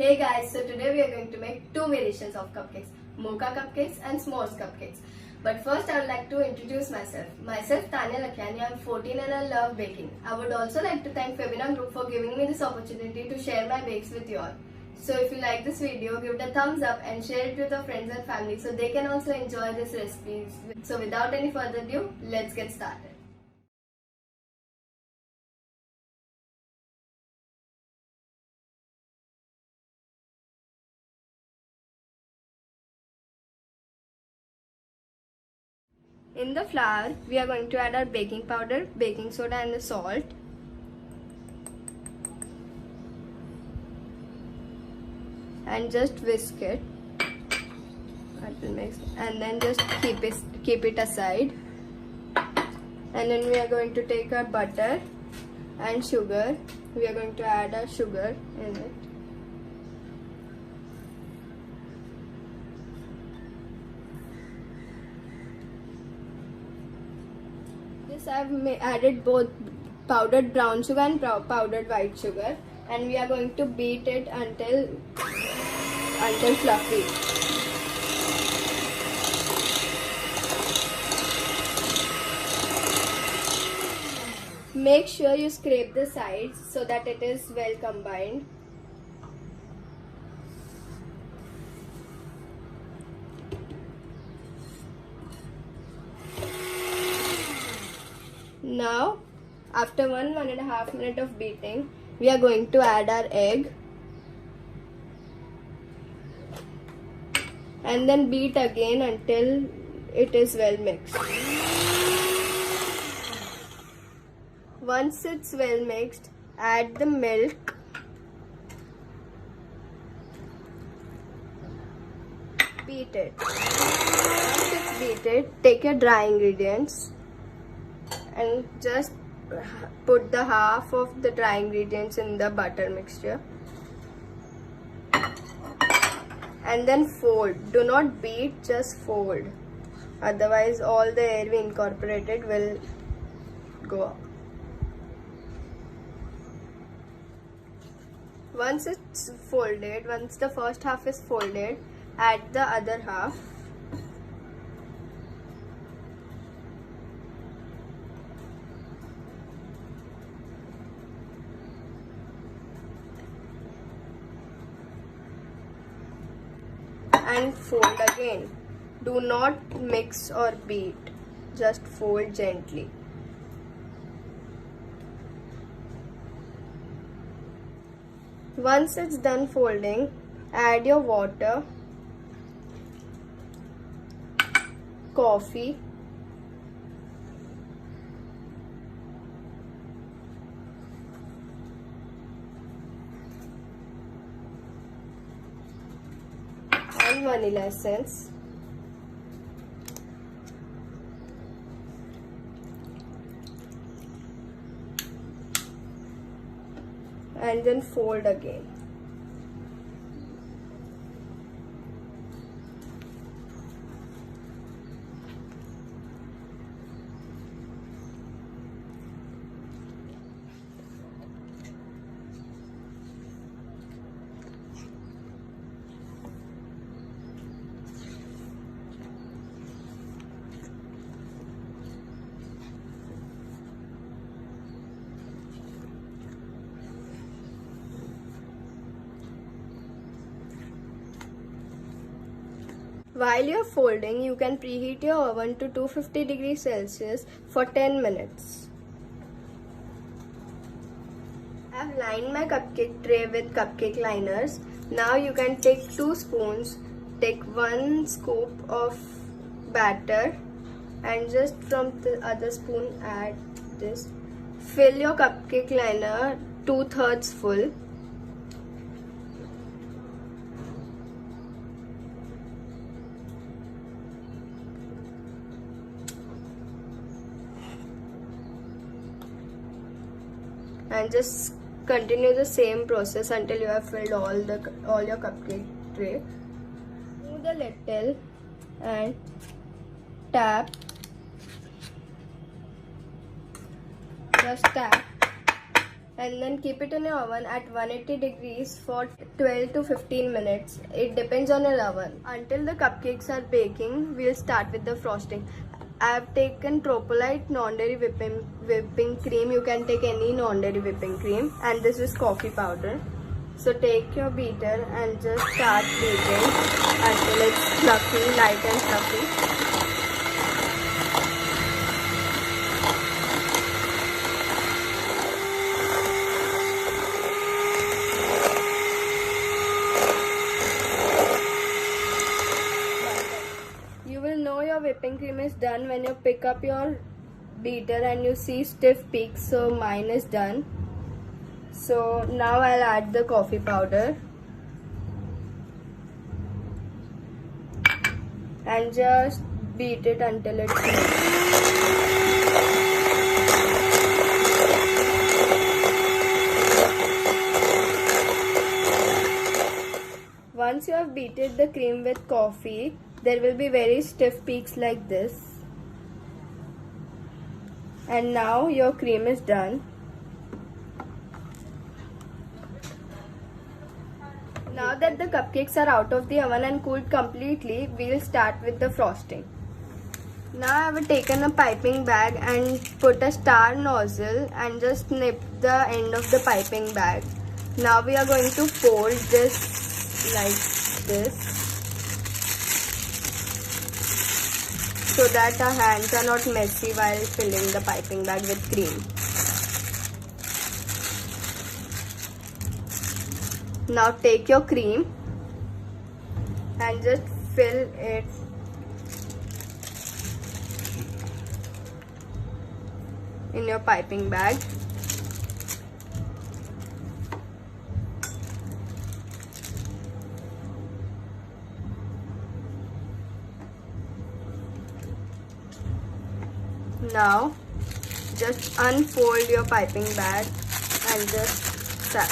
Hey guys, so today we are going to make two variations of cupcakes, mocha cupcakes and s'mores cupcakes. But first I would like to introduce myself. Myself Tanya Lakhani, I am 14 and I love baking. I would also like to thank Febina Group for giving me this opportunity to share my bakes with you all. So if you like this video, give it a thumbs up and share it with your friends and family so they can also enjoy this recipe. So without any further ado, let's get started. In the flour, we are going to add our baking powder, baking soda and the salt. And just whisk it. And then just keep it aside. And then we are going to take our butter and sugar. We are going to add our sugar in it. I've added both powdered brown sugar and powdered white sugar, and we are going to beat it until fluffy. Make sure you scrape the sides so that it is well combined. Now, after 1.5 minutes of beating, we are going to add our egg and then beat again until it is well mixed. Once it's well mixed, add the milk, beat it. Once it's beaten, take your dry ingredients and just put the half of the dry ingredients in the butter mixture and then fold. Do not beat, just fold, otherwise all the air we incorporated will go up. Once it's folded, once the first half is folded, add the other half. And fold again. Do not mix or beat, just fold gently. Once it's done folding, add your water, coffee, and vanilla essence. And then fold again. While you are folding, you can preheat your oven to 250 degrees Celsius for 10 minutes. I have lined my cupcake tray with cupcake liners. Now you can take 2 spoons, take 1 scoop of batter and just from the other spoon add this. Fill your cupcake liner 2/3 full. And just continue the same process until you have filled all your cupcake tray. Move a little and tap. Just tap. and then keep it in your oven at 180 degrees for 12 to 15 minutes. It depends on your oven. Until the cupcakes are baking, we'll start with the frosting. I have taken Tropolite non-dairy whipping cream. You can take any non-dairy whipping cream, and this is coffee powder. So take your beater and just start beating until it's fluffy, light and fluffy. You will know your whipping cream is done when you pick up your beater and you see stiff peaks, so mine is done. So now I'll add the coffee powder and just beat it until it's mixed. Once you have beaten the cream with coffee, there will be very stiff peaks like this. And now your cream is done. Now that the cupcakes are out of the oven and cooled completely, we'll start with the frosting. Now I have taken a piping bag and put a star nozzle and just snip the end of the piping bag. Now we are going to fold this like this, so that our hands are not messy while filling the piping bag with cream. Now take your cream and just fill it in your piping bag. Now just unfold your piping bag and just tap.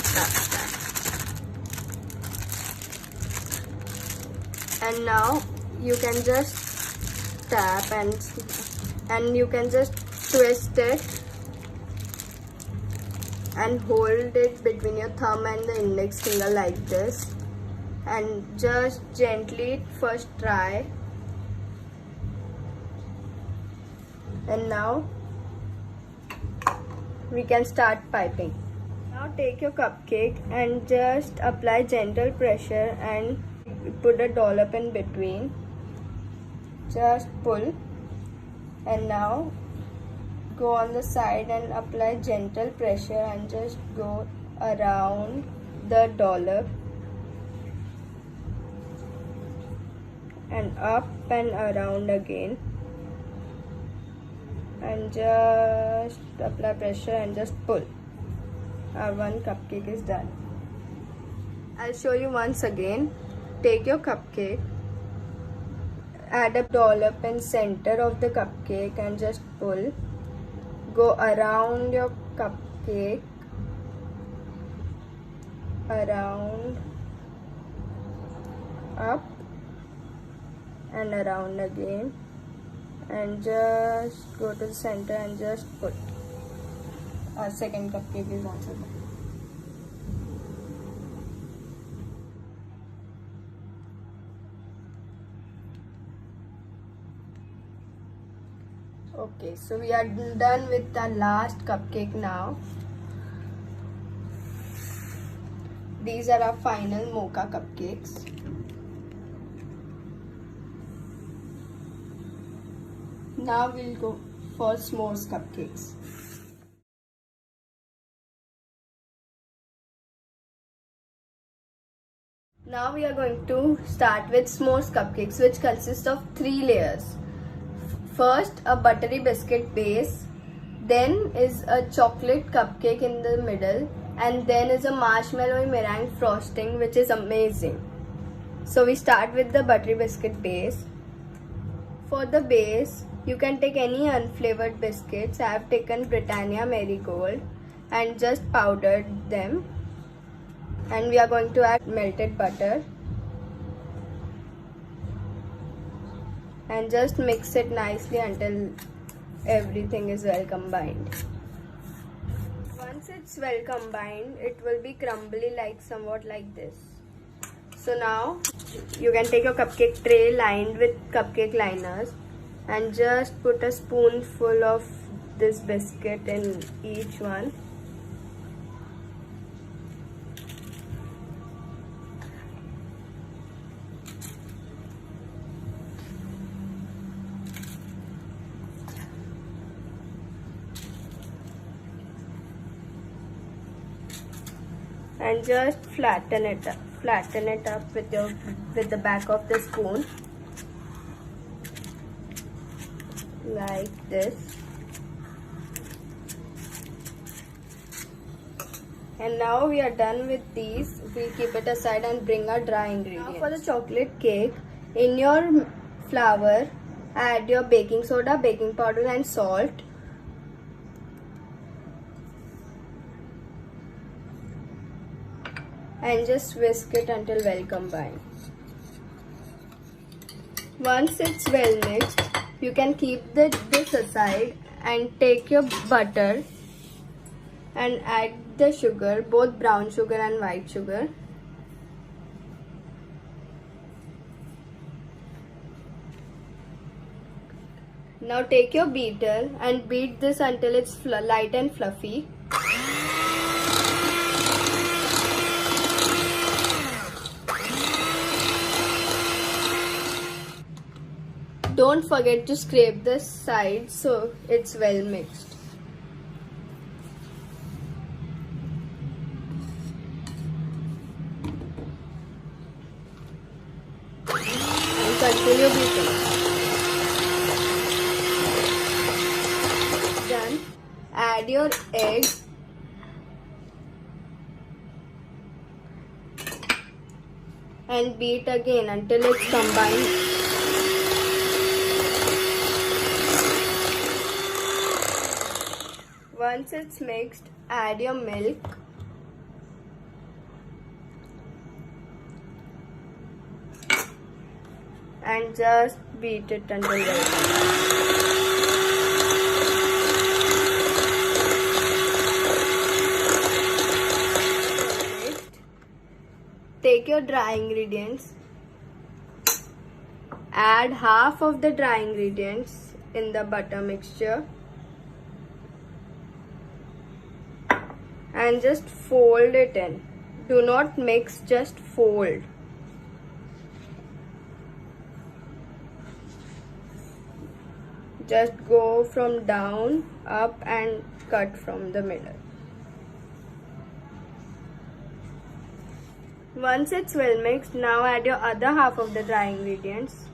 And now you can just tap and you can just twist it and hold it between your thumb and the index finger like this, and just gently first try. And now we can start piping. Now take your cupcake and just apply gentle pressure and put a dollop in between. Just pull, and now go on the side and apply gentle pressure and just go around the dollop and up and around again, and just apply pressure and just pull. Our one cupcake is done. I'll show you once again. Take your cupcake, add a dollop in center of the cupcake and just pull. Go around your cupcake, around, up and around again, and just go to the center and just put. Our second cupcake is also done. Okay, so we are done with the last cupcake now. These are our final mocha cupcakes. Now we'll go for s'mores cupcakes. Now we are going to start with s'mores cupcakes, which consist of 3 layers. First, a buttery biscuit base, then is a chocolate cupcake in the middle, and then is a marshmallow meringue frosting, which is amazing. So we start with the buttery biscuit base. For the base, you can take any unflavored biscuits. I have taken Britannia Marigold and just powdered them. And we are going to add melted butter and just mix it nicely until everything is well combined. Once Once it's well combined, it will be crumbly, like somewhat like this. So now you can take your cupcake tray lined with cupcake liners and just put a spoonful of this biscuit in each one. And just flatten it up with the back of the spoon, like this. And now we are done with these. We'll keep it aside and bring our dry ingredients. Now for the chocolate cake, in your flour add your baking soda, baking powder and salt. And just whisk it until well combined. Once it's well mixed, you can keep this aside and take your butter and add the sugar, both brown sugar and white sugar. Now take your beater and beat this until it's light and fluffy. Don't forget to scrape the sides so it's well mixed. And continue beating. Done. Add your egg and beat again until it's combined. Once it's mixed, add your milk and just beat it until well combined. Take your dry ingredients, add half of the dry ingredients in the butter mixture and just fold it in. Do not mix, just fold. Just go from down, up and cut from the middle. Once it's well mixed, now add your other half of the dry ingredients.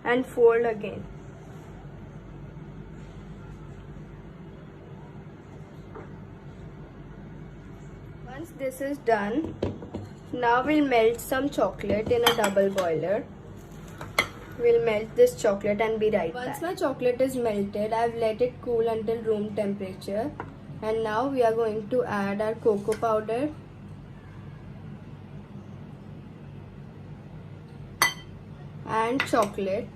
And fold again. Once this is done, now we'll melt some chocolate in a double boiler. We'll melt this chocolate and be right back. Once my chocolate is melted, I've let it cool until room temperature. And now we are going to add our cocoa powder and chocolate.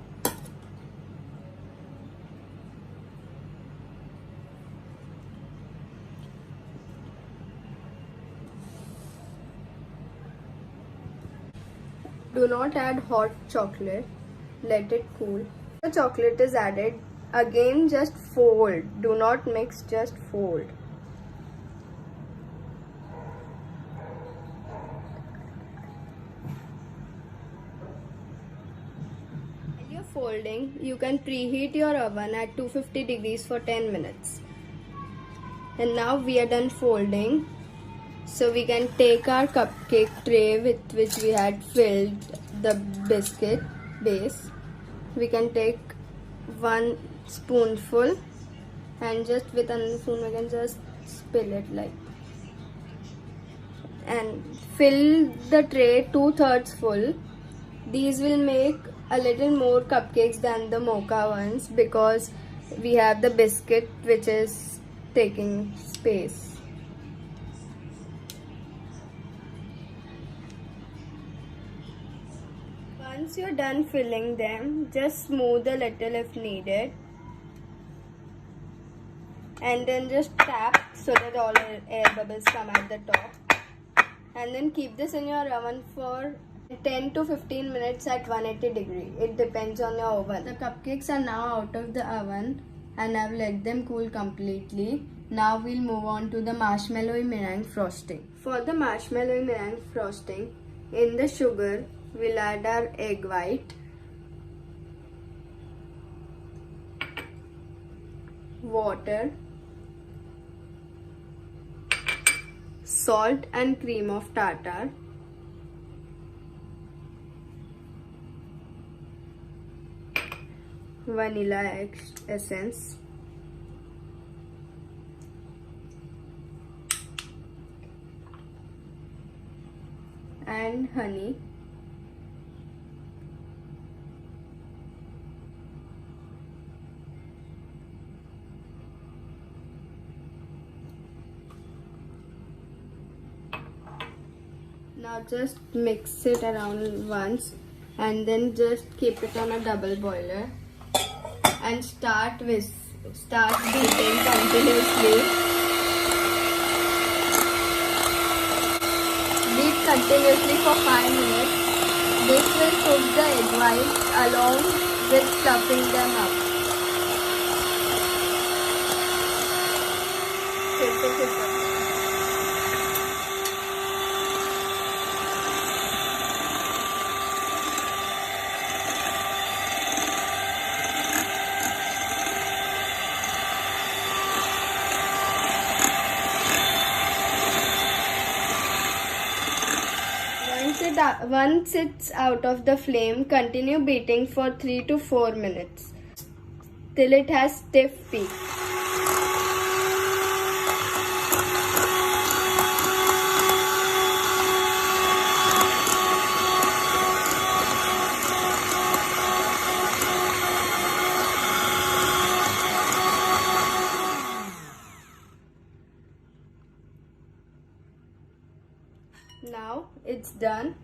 Do not add hot chocolate, let it cool. The chocolate is added, again just fold, do not mix, just fold. While you're folding, you can preheat your oven at 250 degrees for 10 minutes. And now we are done folding. So we can take our cupcake tray with which we had filled the biscuit base. We can take one spoonful and just with another spoon we can just spill it like. And fill the tray 2/3 full. These will make a little more cupcakes than the mocha ones because we have the biscuit which is taking space. Once you're done filling them, just smooth a little if needed. And then just tap so that all air bubbles come at the top. And then keep this in your oven for 10 to 15 minutes at 180 degree. It depends on your oven. The cupcakes are now out of the oven and I've let them cool completely. Now we'll move on to the marshmallowy meringue frosting. For the marshmallowy meringue frosting, in the sugar, we'll add our egg white, water, salt and cream of tartar, vanilla essence, and honey. Now just mix it around once and then just keep it on a double boiler and start beating continuously. Beat continuously for 5 minutes. This will cook the egg whites along with fluffing them up. Once it's out of the flame, continue beating for 3 to 4 minutes till it has stiff peak. Now it's done.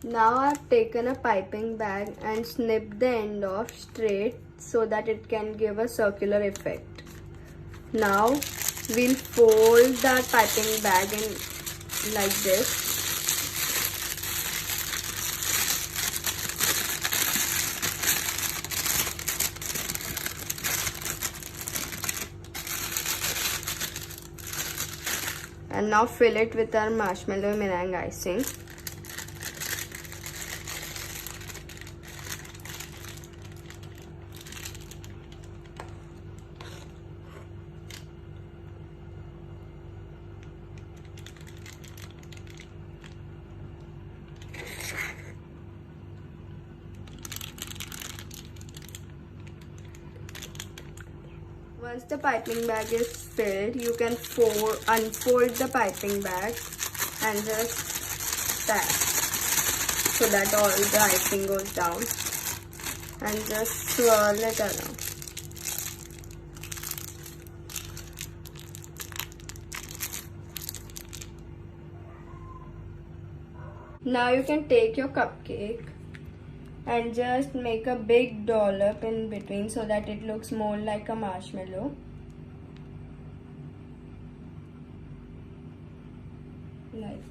Now I've taken a piping bag and snipped the end off straight so that it can give a circular effect. Now we'll fold that piping bag in like this. And now fill it with our marshmallow meringue icing. Once the piping bag is filled, you can unfold the piping bag and just tap so that all the icing goes down, and just swirl it around. Now you can take your cupcake and just make a big dollop in between so that it looks more like a marshmallow. Like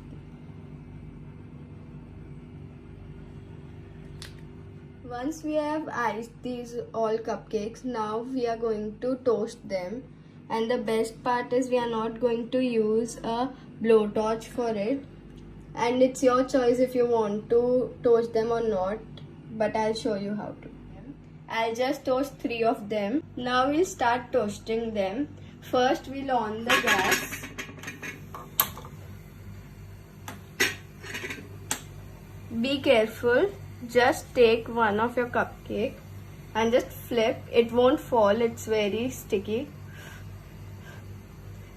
once we have iced these all cupcakes, now we are going to toast them. And the best part is we are not going to use a blowtorch for it. And it's your choice if you want to toast them or not. But I'll show you how to. I'll just toast 3 of them. Now we'll start toasting them. First we'll on the gas. Be careful. Just take one of your cupcake and just flip. It won't fall. It's very sticky.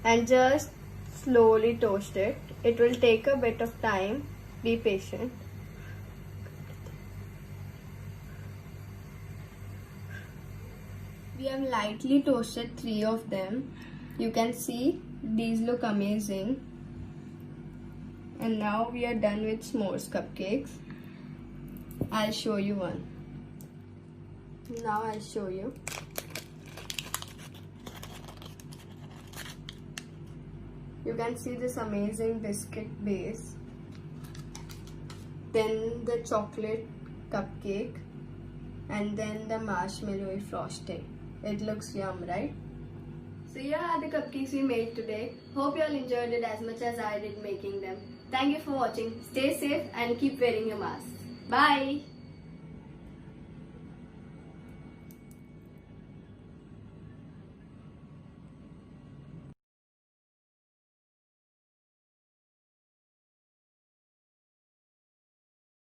And just slowly toast it. It will take a bit of time. Be patient. We have lightly toasted 3 of them. You can see these look amazing. And now we are done with s'mores cupcakes. I'll show you one. Now I'll show you. You can see this amazing biscuit base. Then the chocolate cupcake. And then the marshmallow frosting. It looks yum, right? So here are the cupcakes we made today. Hope you all enjoyed it as much as I did making them. Thank you for watching. Stay safe and keep wearing your mask. Bye!